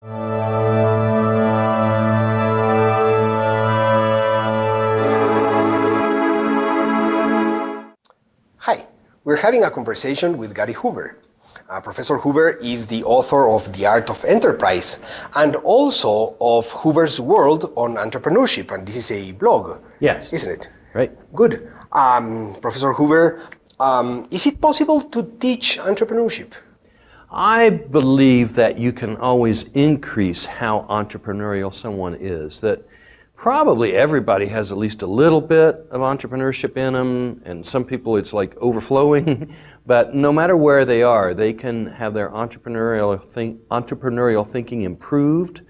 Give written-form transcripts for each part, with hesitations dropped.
Hi, we're having a conversation with Gary Hoover. Professor Hoover is the author of The Art of Enterprise and also of Hoover's World on Entrepreneurship, and this is a blog, yes, isn't it? Right. Good. Professor Hoover, is it possible to teach entrepreneurship? I believe that you can always increase how entrepreneurial someone is, that probably everybody has at least a little bit of entrepreneurship in them, and some people it's like overflowing, but no matter where they are, they can have their entrepreneurial thinking improved,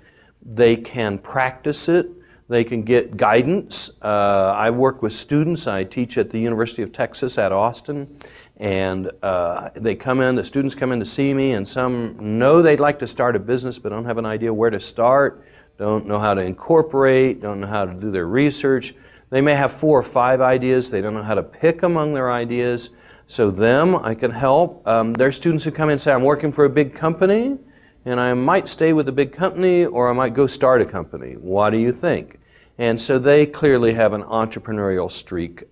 they can practice it, they can get guidance. I work with students, I teach at the University of Texas at Austin, and the students come in to see me, and some know they'd like to start a business but don't have an idea where to start, don't know how to incorporate, don't know how to do their research. They may have 4 or 5 ideas, they don't know how to pick among their ideas. So them, I can help. There are students who come in and say, I'm working for a big company, and I might stay with the big company, or I might go start a company. What do you think? And so they clearly have an entrepreneurial streak.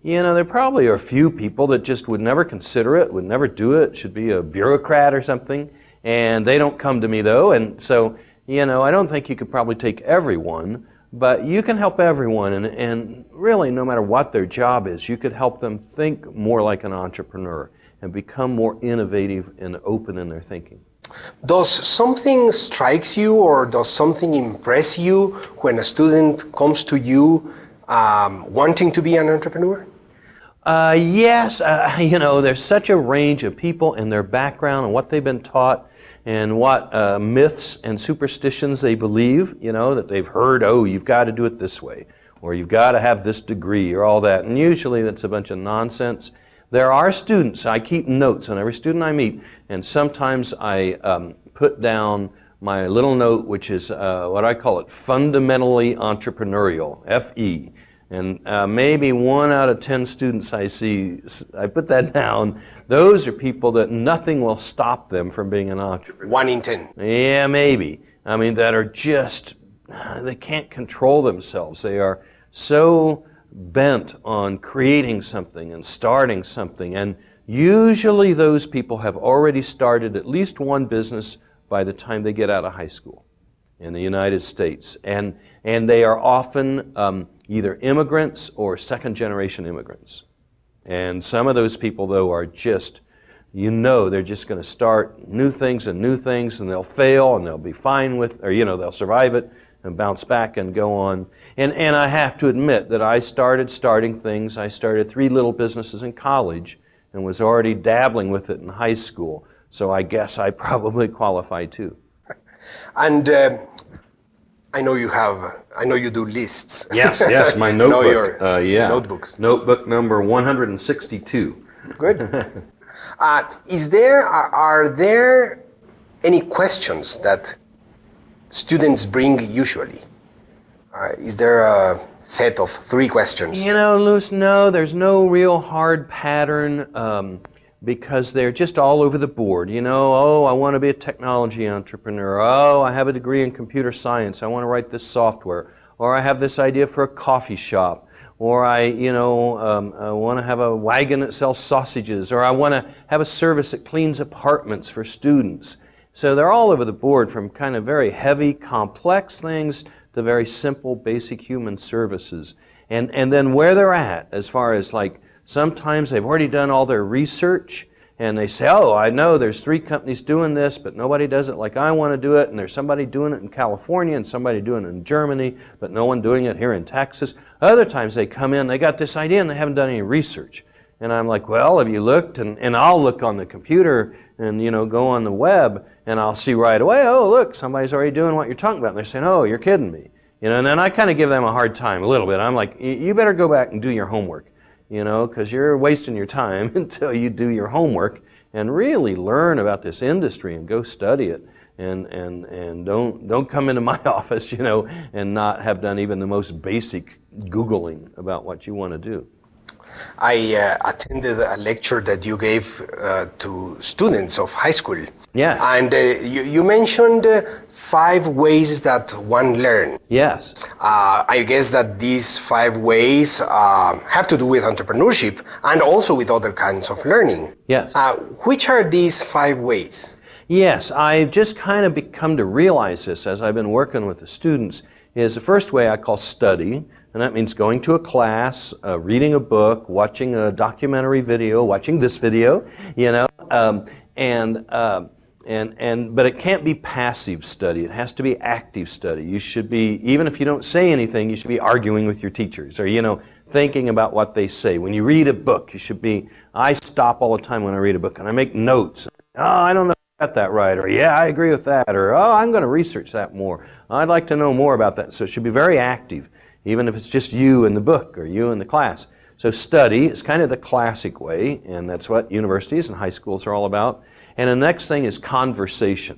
You know, there probably are a few people that just would never consider it, would never do it, should be a bureaucrat or something, and they don't come to me though, and so, you know, I don't think you could probably take everyone, but you can help everyone, and really no matter what their job is, you could help them think more like an entrepreneur and become more innovative and open in their thinking. Does something strikes you or does something impress you when a student comes to you wanting to be an entrepreneur? Yes, you know, there's such a range of people and their background and what they've been taught and what myths and superstitions they believe, you know, that they've heard, oh, you've got to do it this way, or you've got to have this degree, or all that, and usually that's a bunch of nonsense. There are students, I keep notes on every student I meet, and sometimes I put down my little note, which is what I call it, fundamentally entrepreneurial, F-E. And maybe 1 out of 10 students I see, I put that down. Those are people that nothing will stop them from being an entrepreneur. 1 in 10. Yeah, maybe. I mean, that are just, they can't control themselves. They are so bent on creating something and starting something. And usually those people have already started at least one business by the time they get out of high school in the United States. And they are often either immigrants or second-generation immigrants. And some of those people, though, are just, you know, they're just going to start new things, and they'll fail, and they'll be fine with, or, you know, they'll survive it and bounce back and go on. And I have to admit that I started starting things. I started 3 little businesses in college and was already dabbling with it in high school. So I guess I probably qualify too. And I know you do lists. Yes, my notebook. Notebooks. Notebook number 162. Good. Are there any questions that students bring usually? Is there a set of 3 questions? You know, Luis, no, there's no real hard pattern. Because they're just all over the board. You know, oh, I want to be a technology entrepreneur. Oh, I have a degree in computer science. I want to write this software. Or I have this idea for a coffee shop. Or I want to have a wagon that sells sausages. Or I want to have a service that cleans apartments for students. So they're all over the board, from kind of very heavy, complex things to very simple, basic human services. And then where they're at, as far as like, sometimes they've already done all their research and they say, oh, I know there's 3 companies doing this, but nobody does it like I want to do it, and there's somebody doing it in California and somebody doing it in Germany, but no one doing it here in Texas. Other times they come in, they got this idea and they haven't done any research. And I'm like, well, have you looked? And I'll look on the computer and, you know, go on the web, and I'll see right away, oh, look, somebody's already doing what you're talking about. And they're saying, oh, you're kidding me. You know, and then I kind of give them a hard time a little bit. I'm like, you better go back and do your homework. You know, because you're wasting your time until you do your homework and really learn about this industry and go study it, and don't come into my office, you know, and not have done even the most basic Googling about what you want to do. I attended a lecture that you gave to students of high school. Yes. And you mentioned 5 ways that one learns. Yes. I guess that these 5 ways have to do with entrepreneurship and also with other kinds of learning. Yes. Which are these 5 ways? Yes, I've just kind of come to realize this as I've been working with the students, is the first way I call study, and that means going to a class, reading a book, watching a documentary video, watching this video, you know, but it can't be passive study. It has to be active study. You should be, even if you don't say anything, you should be arguing with your teachers or, you know, thinking about what they say. When you read a book, you should be, I stop all the time when I read a book and I make notes. Oh, I don't know if I got that right, or yeah, I agree with that, or oh, I'm going to research that more. I'd like to know more about that. So it should be very active, even if it's just you and the book or you and the class. So study is kind of the classic way, and that's what universities and high schools are all about. And the next thing is conversation.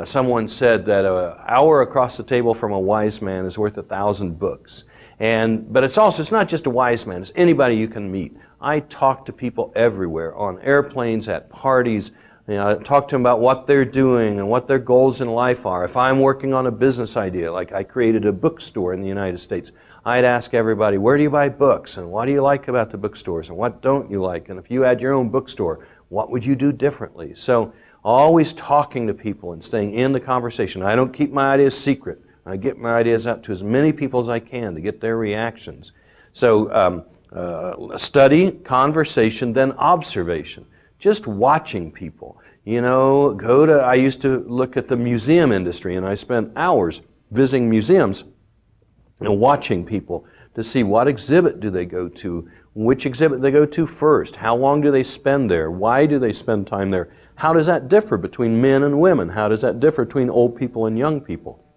Someone said that an hour across the table from a wise man is worth 1,000 books. But it's not just a wise man, it's anybody you can meet. I talk to people everywhere, on airplanes, at parties. You know, I talk to them about what they're doing and what their goals in life are. If I'm working on a business idea, like I created a bookstore in the United States, I'd ask everybody, where do you buy books? And what do you like about the bookstores? And what don't you like? And if you had your own bookstore, what would you do differently? So always talking to people and staying in the conversation. I don't keep my ideas secret. I get my ideas out to as many people as I can to get their reactions. So study, conversation, then observation. Just watching people. You know, I used to look at the museum industry, and I spent hours visiting museums and watching people to see what exhibit do they go to, which exhibit they go to first, how long do they spend there, why do they spend time there, how does that differ between men and women, how does that differ between old people and young people.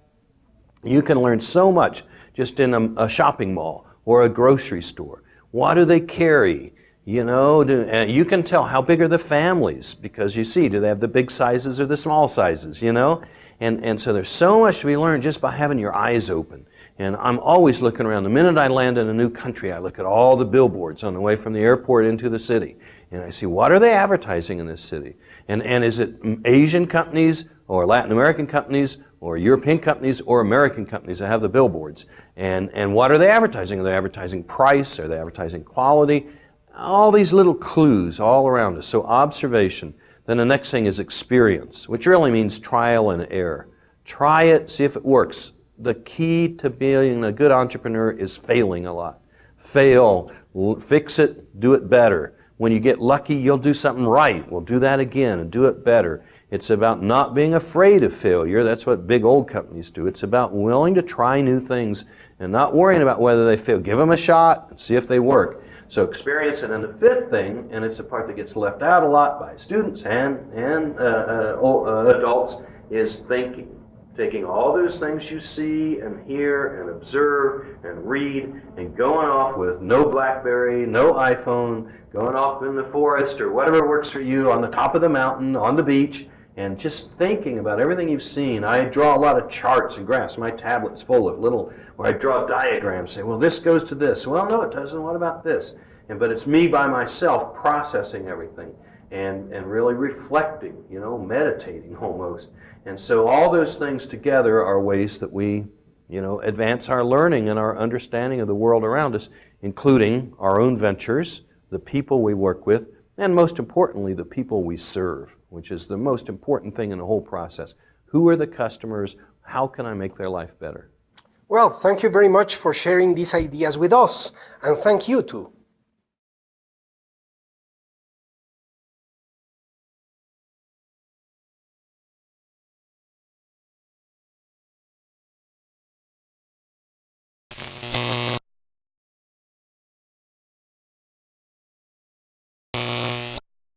You can learn so much just in a shopping mall or a grocery store. What do they carry? You know, you can tell how big are the families because you see, do they have the big sizes or the small sizes, you know? And so there's so much to be learned just by having your eyes open. And I'm always looking around. The minute I land in a new country, I look at all the billboards on the way from the airport into the city. And I see, what are they advertising in this city? And is it Asian companies or Latin American companies or European companies or American companies that have the billboards? And what are they advertising? Are they advertising price? Are they advertising quality? All these little clues all around us. So observation. Then the next thing is experience, which really means trial and error. Try it, see if it works. The key to being a good entrepreneur is failing a lot. Fail, fix it, do it better. When you get lucky, you'll do something right. We'll do that again and do it better. It's about not being afraid of failure. That's what big old companies do. It's about willing to try new things and not worrying about whether they fail. Give them a shot and see if they work. So experience it. And the fifth thing, and it's the part that gets left out a lot by students and adults, is thinking. Taking all those things you see and hear and observe and read and going off with no BlackBerry, no iPhone, going off in the forest or whatever works for you, on the top of the mountain, on the beach, and just thinking about everything you've seen. I draw a lot of charts and graphs. My tablet's full of little, where I draw diagrams, say, well, this goes to this. Well, no, it doesn't. What about this? But it's me by myself processing everything and really reflecting, you know, meditating almost. And so all those things together are ways that we, you know, advance our learning and our understanding of the world around us, including our own ventures, the people we work with, and most importantly, the people we serve, which is the most important thing in the whole process. Who are the customers? How can I make their life better? Well, thank you very much for sharing these ideas with us, and thank you too.